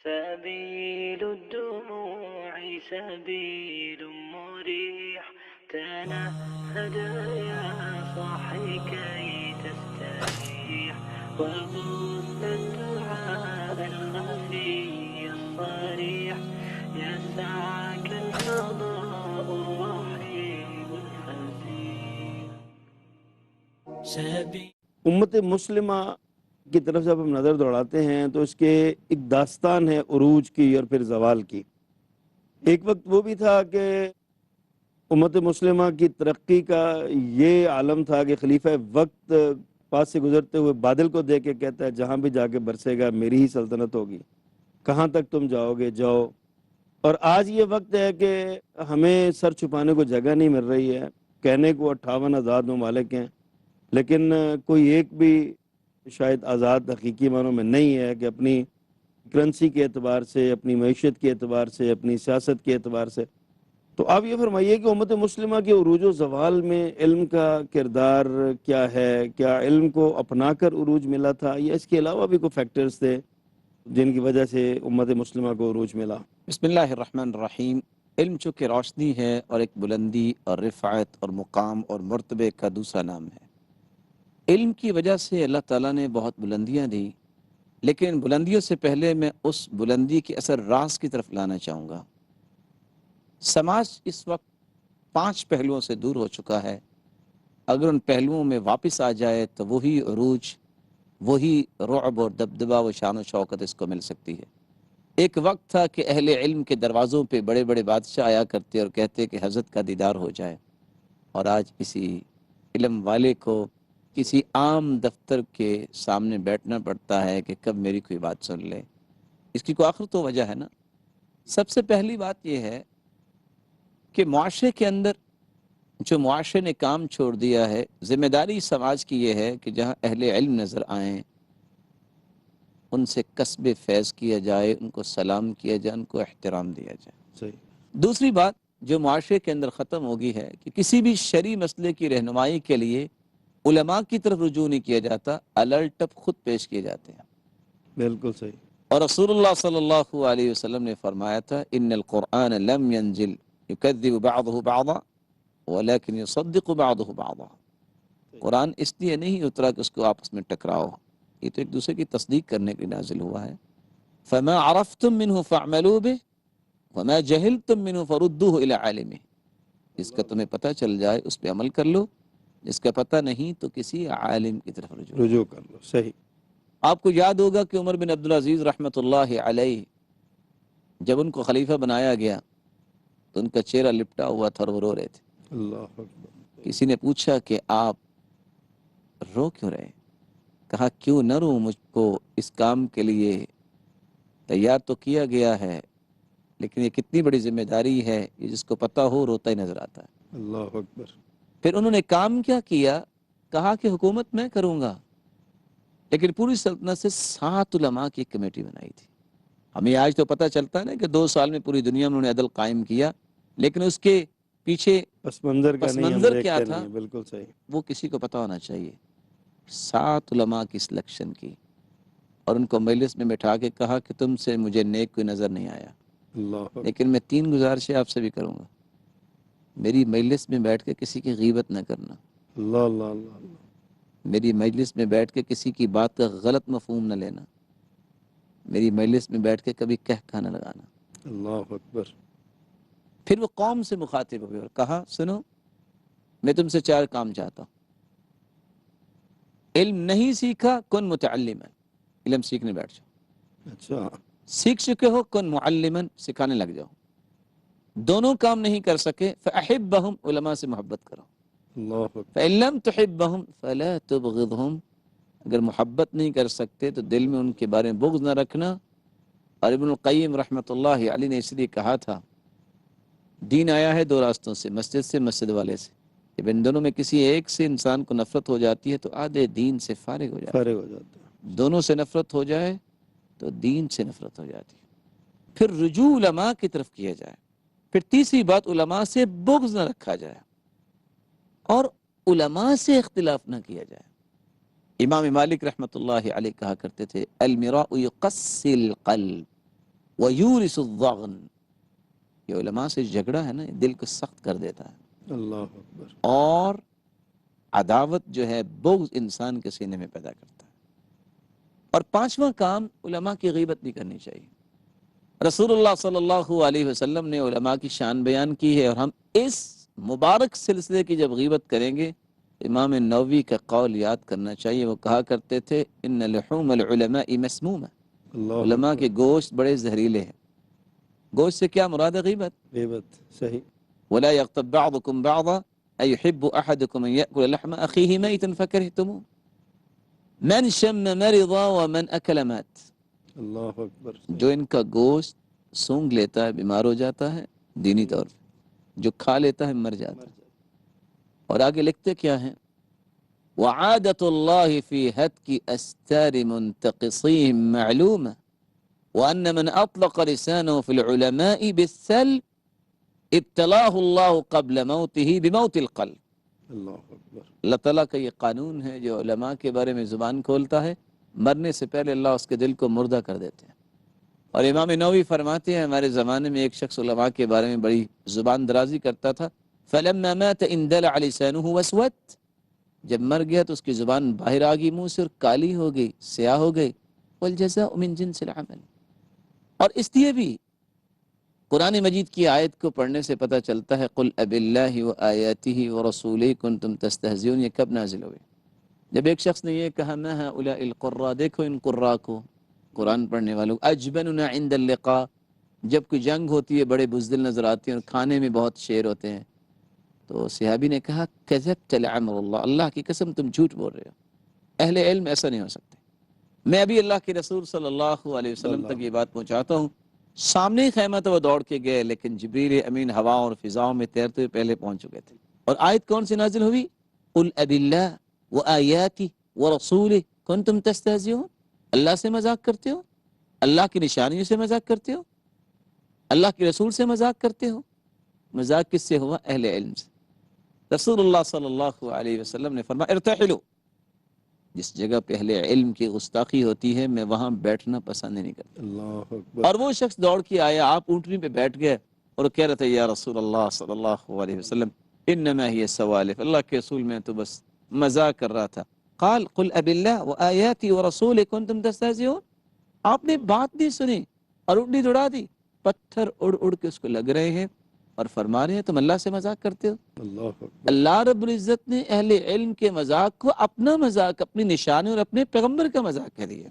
سبيل الدموع سبيل مريح تنهد يا صاحي كي تستريح وبث الدعاء الخفي الصريح يسعك الفضاء الرحيم الفسيح. امت مسلمہ کی طرف جب ہم نظر دوڑاتے ہیں تو اس کے ایک داستان ہے عروج کی اور پھر زوال کی. ایک وقت وہ بھی تھا کہ امت مسلمہ کی ترقی کا یہ عالم تھا کہ خلیفہ وقت پاس سے گزرتے ہوئے بادل کو دیکھ کے کہتا ہے جہاں بھی جا کے برسے گا میری ہی سلطنت ہوگی، کہاں تک تم جاؤ گے جاؤ. اور آج یہ وقت ہے کہ ہمیں سر چھپانے کو جگہ نہیں مل رہی ہے. کہنے کو 58 آزاد ممالک ہیں لیکن کوئی ایک بھی شاید آزاد حقیقی معنوں میں نہیں ہے کہ اپنی کرنسی کے اعتبار سے، اپنی معیشت کے اعتبار سے، اپنی سیاست کے اعتبار سے. تو آپ یہ فرمائیے کہ امت مسلمہ کے عروج و زوال میں علم کا کردار کیا ہے؟ کیا علم کو اپنا کر عروج ملا تھا یا اس کے علاوہ بھی کوئی فیکٹرز تھے جن کی وجہ سے امت مسلمہ کو عروج ملا؟ بسم اللہ الرحمن الرحیم. علم چونکہ روشنی ہے اور ایک بلندی اور رفعت اور مقام اور مرتبے کا دوسرا نام ہے. علم کی وجہ سے اللہ تعالیٰ نے بہت بلندیاں دی، لیکن بلندیوں سے پہلے میں اس بلندی کے اثر راز کی طرف لانا چاہوں گا. سماج اس وقت 5 پہلوؤں سے دور ہو چکا ہے. اگر ان پہلوؤں میں واپس آ جائے تو وہی عروج، وہی رعب اور دبدبہ و شان و شوکت اس کو مل سکتی ہے. ایک وقت تھا کہ اہل علم کے دروازوں پہ بڑے بڑے بادشاہ آیا کرتے اور کہتے کہ حضرت کا دیدار ہو جائے، اور آج کسی علم والے کو کسی عام دفتر کے سامنے بیٹھنا پڑتا ہے کہ کب میری کوئی بات سن لے. اس کی کوئی آخر تو وجہ ہے نا. سب سے پہلی بات یہ ہے کہ معاشرے کے اندر جو معاشرے نے کام چھوڑ دیا ہے، ذمہ داری سماج کی یہ ہے کہ جہاں اہل علم نظر آئیں ان سے کسب فیض کیا جائے، ان کو سلام کیا جائے، ان کو احترام دیا جائے. صحیح. دوسری بات جو معاشرے کے اندر ختم ہوگی ہے کہ کسی بھی شرعی مسئلے کی رہنمائی کے لیے علماء کی طرف رجوع نہیں کیا جاتا، الرٹ اپ خود پیش کیے جاتے ہیں. بالکل صحیح. اور رسول اللہ صلی اللہ علیہ وسلم نے فرمایا تھا ان القرآن لم ينزل يكذب بعضه بعضا ولكن يصدق بعضه بعضا. قرآن اس لیے نہیں اترا کہ اس کو آپس میں ٹکراؤ، یہ تو ایک دوسرے کی تصدیق کرنے کے لیے نازل ہوا ہے. فما عرفتم منه فاعملوا به وما جهلتم منه فردوه الى عالمه. جس کا تمہیں پتہ چل جائے اس پہ عمل کر لو، جس کا پتہ نہیں تو کسی عالم کی طرف رجوع کر لو. صحیح. آپ کو یاد ہوگا کہ عمر بن عبدالعزیز رحمۃ اللہ علیہ جب ان کو خلیفہ بنایا گیا تو ان کا چہرہ لپٹا ہوا تھا اور وہ رو رہے تھے. اللہ اکبر. کسی نے پوچھا کہ آپ رو کیوں رہے؟ کہا کیوں نہ رو، مجھ کو اس کام کے لیے تیار تو کیا گیا ہے لیکن یہ کتنی بڑی ذمہ داری ہے، یہ جس کو پتہ ہو روتا ہی نظر آتا ہے. اللہ اکبر. پھر انہوں نے کام کیا کیا؟ کہا کہ حکومت میں کروں گا، لیکن پوری سلطنت سے 7 علماء کی ایک کمیٹی بنائی تھی. ہمیں آج تو پتہ چلتا ہے نا کہ 2 سال میں پوری دنیا میں انہوں نے عدل قائم کیا، لیکن اس کے پیچھے پس منظر کا پس نہیں ہم منظر کیا دیکھتے تھا نہیں. بالکل صحیح. وہ کسی کو پتہ ہونا چاہیے. 7 علماء کی سلیکشن کی اور ان کو مجلس میں بٹھا کے کہا کہ تم سے مجھے نیک کوئی نظر نہیں آیا، اللہ اکبر. لیکن میں 3 گزارشیں آپ سے بھی کروں گا. میری مجلس میں بیٹھ کے کسی کی غیبت نہ کرنا، اللہ اللہ اللہ اللہ. میری مجلس میں بیٹھ کے کسی کی بات کا غلط مفہوم نہ لینا، میری مجلس میں بیٹھ کے کبھی کہہ نہ لگانا. اللہ اکبر. پھر وہ قوم سے مخاطب ہوئے اور کہا سنو، میں تم سے 4 کام چاہتا ہوں. علم نہیں سیکھا کن متعلما، علم سیکھنے بیٹھ جاؤ. اچھا. سیکھ چکے ہو کن معلما، سکھانے لگ جاؤ. دونوں کام نہیں کر سکے فاحبہم، علماء سے محبت کرو. اللہ اکبر. فإن لم تحبہم فلا تبغضہم، اگر محبت نہیں کر سکتے تو دل میں ان کے بارے میں بغض نہ رکھنا. اور ابن القیم رحمۃ اللہ علیہ نے اس لیے کہا تھا دین آیا ہے 2 راستوں سے، مسجد سے، مسجد والے سے. جب ان دونوں میں کسی ایک سے انسان کو نفرت ہو جاتی ہے تو آدھے دین سے فارغ ہو جاتا ہے. فارغ ہو جاتا ہے. دونوں سے نفرت ہو جائے تو دین سے نفرت ہو جاتی ہے. پھر رجوع علماء کی طرف کیا جائے. پھر تیسری بات علماء سے بغض نہ رکھا جائے اور علماء سے اختلاف نہ کیا جائے. امام مالک رحمۃ اللہ علیہ کہا کرتے تھے المراء یقسی القلب، وَيُورِثُ الضَّغْنَ، یہ علماء سے جھگڑا ہے نا، یہ دل کو سخت کر دیتا ہے، اللہ اکبر. اور عداوت جو ہے بغض انسان کے سینے میں پیدا کرتا ہے. اور پانچواں کام، علماء کی غیبت نہیں کرنی چاہیے. رسول اللہ صلی اللہ علیہ وسلم نے علماء کی شان بیان کی ہے، اور ہم اس مبارک سلسلے کی جب غیبت کریں گے، امام نووی کا قول یاد کرنا چاہیے. وہ کہا کرتے تھے ان لحوم العلماء مسمومہ، اللہ علماء اکبر. کے گوشت بڑے زہریلے ہیں. گوشت سے کیا مراد ہے؟ غیبت. غیبت صحیح. ولا يغتب بعضكم بعضا أيحب أحدكم أن يأكل لحم أخيه ميتا فكرهتموه من شم مرضا ومن أكل مات. اللہ اکبر. جو ان کا گوشت سونگ لیتا ہے بیمار ہو جاتا ہے دینی طور پہ، جو کھا لیتا ہے مر جاتا ہے. اور آگے لکھتے کیا ہیں؟ وعادة الله في هتك أستار منتقصيهم معلومة وأن من أطلق لسانه في العلماء بالسلب ابتلاه الله قبل موته بموت القلب. اللہ اکبر. اللہ تعالیٰ کا یہ قانون ہے، جو علماء کے بارے میں زبان کھولتا ہے، مرنے سے پہلے اللہ اس کے دل کو مردہ کر دیتے ہیں. اور امام نووی فرماتے ہیں ہمارے زمانے میں ایک شخص علماء کے بارے میں بڑی زبان درازی کرتا تھا. فلما مات اندلع لسانه واسود، جب مر گیا تو اس کی زبان باہر آ گئی منہ سے اور کالی ہو گئی، سیاہ ہو گئی. والجزاء من جنس العمل. اور اس لیے بھی قرآن مجید کی آیت کو پڑھنے سے پتہ چلتا ہے قل اب اللہ و آیاتہ و رسولہ کنتم تستہزئون، یہ کب نازل ہوئے؟ جب ایک شخص نے یہ کہا ما ہؤلاء القراء، دیکھو ان قراء کو، قرآن پڑھنے والوں، اجبننا عند اللقاء، جب کوئی جنگ ہوتی ہے بڑے بزدل نظر آتے ہیں اور کھانے میں بہت شیر ہوتے ہیں. تو صحابی نے کہا کذبت لعمر اللہ، اللہ کی قسم تم جھوٹ بول رہے ہو، اہل علم ایسا نہیں ہو سکتے. میں ابھی اللہ کے رسول صلی اللہ علیہ وسلم تک یہ بات پہنچاتا ہوں. سامنے ہی خیمہ تو وہ دوڑ کے گئے، لیکن جبریل امین ہوا اور فضاؤں میں تیرتے ہوئے پہلے پہنچ چکے تھے. اور آیت کون سی نازل ہوئی؟ قل اب اللہ و آیاتی و رسولہ کنتم تستہزئون، اللہ سے مذاق کرتے ہو، اللہ کی نشانیوں سے مذاق کرتے ہو، اللہ کے رسول سے مذاق کرتے ہو. مذاق کس سے ہوا؟ اہل علم سے. رسول اللہ صلی اللہ علیہ وسلم نے فرمایا ارتحلوا، جس جگہ پہ اہل علم کی گستاخی ہوتی ہے میں وہاں بیٹھنا پسند نہیں کرتا. اللہ اکبر. اور وہ شخص دوڑ کے آیا، آپ اونٹنی پہ بیٹھ گئے اور کہہ رہے تھے یا رسول اللہ صلی اللہ علیہ وسلم انما ہی سوالف، اللہ کے رسول میں تو بس مذاق کر رہا تھا. قال قل اب اللہ و آیاتی و رسول کنتم تستہزئون، آپ نے بات نہیں سنی اور اونٹنی دوڑا دی. پتھر اڑ اڑ کے اس کو لگ رہے ہیں اور فرما رہے ہیں تم اللہ سے مذاق کرتے ہو. اللہ اکبر. اللہ رب العزت نے اہل علم کے مذاق کو اپنا مذاق، اپنی نشانی اور اپنے پیغمبر کا مذاق کر دیا.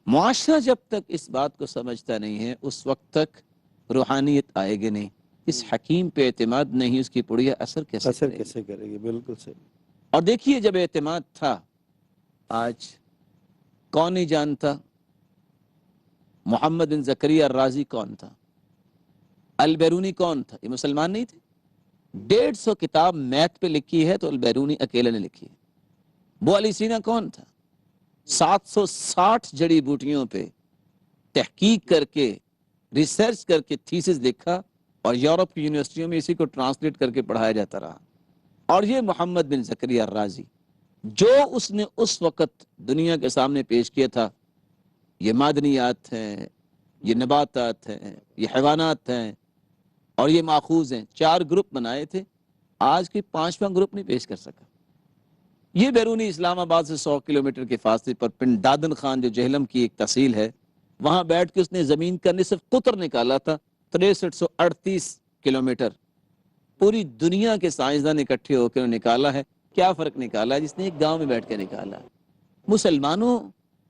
معاشرہ جب تک اس بات کو سمجھتا نہیں ہے اس وقت تک روحانیت آئے گی نہیں. اس حکیم پہ اعتماد نہیں، اس کی پڑیا اثر کیسے اثر کرے گی؟ کیسے کرے گی؟ بالکل صحیح. اور دیکھیے جب اعتماد تھا، آج کون نہیں جانتا محمد بن زکریا الرازی کون تھا، البیرونی کون تھا؟ یہ مسلمان نہیں تھے. 150 کتاب میتھ پہ لکھی ہے تو البیرونی اکیلے نے لکھی ہے. وہ علی سینا کون تھا؟ 760 جڑی بوٹیوں پہ تحقیق کر کے، ریسرچ کر کے تھیسس لکھا اور یورپ کی یونیورسٹیوں میں اسی کو ٹرانسلیٹ کر کے پڑھایا جاتا رہا. اور یہ محمد بن زکریا الرازی جو اس نے اس وقت دنیا کے سامنے پیش کیا تھا، یہ معدنیات ہیں، یہ نباتات ہیں، یہ حیوانات ہیں اور یہ ماخوذ ہیں، 4 گروپ بنائے تھے. آج کے 5واں گروپ نہیں پیش کر سکا. یہ بیرونی اسلام آباد سے 100 کلومیٹر کے فاصلے پر پنڈ دادن خان جو جہلم کی ایک تحصیل ہے، وہاں بیٹھ کے اس نے زمین کا نصف قطر نکالا تھا، 6338 کلومیٹر. پوری دنیا کے سائنسدان اکٹھے ہو کے انہوں نے نکالا ہے. کیا فرق نکالا ہے؟ جس نے ایک گاؤں میں بیٹھ کے نکالا. مسلمانوں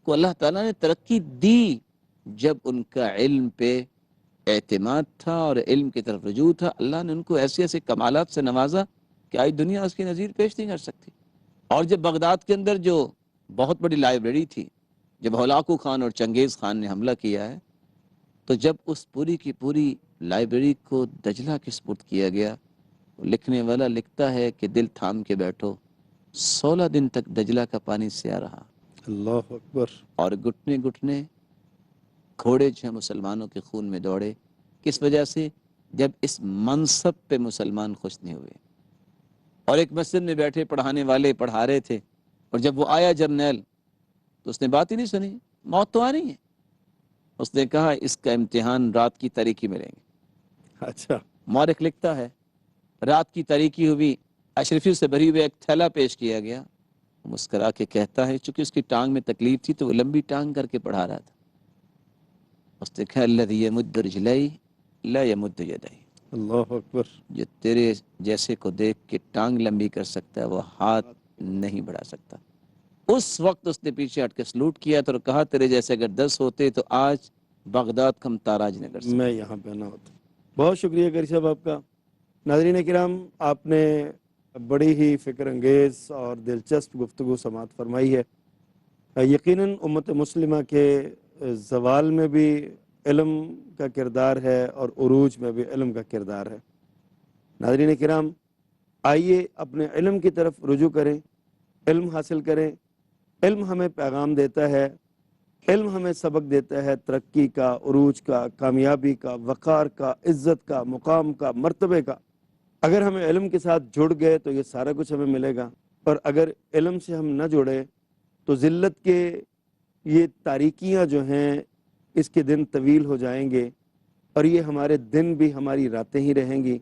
کو اللہ تعالیٰ نے ترقی دی جب ان کا علم پہ اعتماد تھا اور علم کی طرف رجوع تھا. اللہ نے ان کو ایسے ایسے کمالات سے نوازا کہ آج دنیا اس کی نظیر پیش نہیں کر سکتی. اور جب بغداد کے اندر جو بہت بڑی لائبریری تھی، جب ہلاکو خان اور چنگیز خان نے حملہ کیا ہے، تو جب اس پوری کی پوری لائبریری کو دجلہ کے سپرد کیا گیا، لکھنے والا لکھتا ہے کہ دل تھام کے بیٹھو، 16 دن تک دجلہ کا پانی سیاہ رہا. اللہ اکبر. اور گھٹنے گھٹنے گھوڑے جو ہیں مسلمانوں کے خون میں دوڑے. کس وجہ سے؟ جب اس منصب پہ مسلمان خوش نہیں ہوئے. اور ایک مسجد میں بیٹھے پڑھانے والے پڑھا رہے تھے، اور جب وہ آیا جرنیل تو اس نے بات ہی نہیں سنی. موت تو آنی ہے. اس نے کہا اس کا امتحان رات کی تاریکی میں لیں گے۔ اچھا، مورخ لکھتا ہے رات کی تاریکی ہوئی، اشرفیوں سے بھری ہوئی ایک تھیلا پیش کیا گیا، مسکرا کے کہتا ہے چونکہ اس کی ٹانگ میں تکلیف تھی تو وہ لمبی ٹانگ کر کے پڑھا رہا تھا۔ اس نے کہا الذی یمد رجلی لا یمد یدی، اللہ اکبر۔ جو تیرے جیسے کو دیکھ کے ٹانگ لمبی کر سکتا ہے وہ ہاتھ نہیں بڑھا سکتا۔ اس وقت اس نے پیچھے ہٹ کے سلوٹ کیا تو کہا تیرے جیسے اگر 10 ہوتے تو آج بغداد کا ہم تاراج نہ کر سکتے۔ میں یہاں پہ نہ ہوتا۔ بہت شکریہ قاری صاحب آپ کا۔ ناظرین کرام، آپ نے بڑی ہی فکر انگیز اور دلچسپ گفتگو سماعت فرمائی ہے۔ یقیناً امت مسلمہ کے زوال میں بھی علم کا کردار ہے اور عروج میں بھی علم کا کردار ہے۔ ناظرین کرام، آئیے اپنے علم کی طرف رجوع کریں، علم حاصل کریں۔ علم ہمیں پیغام دیتا ہے، علم ہمیں سبق دیتا ہے ترقی کا، عروج کا، کامیابی کا، وقار کا، عزت کا، مقام کا، مرتبے کا۔ اگر ہم علم کے ساتھ جڑ گئے تو یہ سارا کچھ ہمیں ملے گا، اور اگر علم سے ہم نہ جڑے تو ذلت کے یہ تاریکیاں جو ہیں اس کے دن طویل ہو جائیں گے، اور یہ ہمارے دن بھی ہماری راتیں ہی رہیں گی۔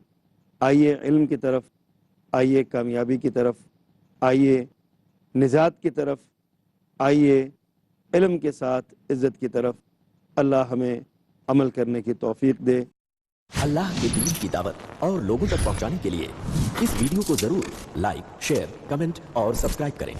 آئیے علم کی طرف، آئیے کامیابی کی طرف، آئیے نجات کی طرف، آئیے علم کے ساتھ عزت کی طرف۔ اللہ ہمیں عمل کرنے کی توفیق دے۔ اللہ کے دین کی دعوت اور لوگوں تک پہنچانے کے لیے اس ویڈیو کو ضرور لائک، شیئر، کمنٹ اور سبسکرائب کریں۔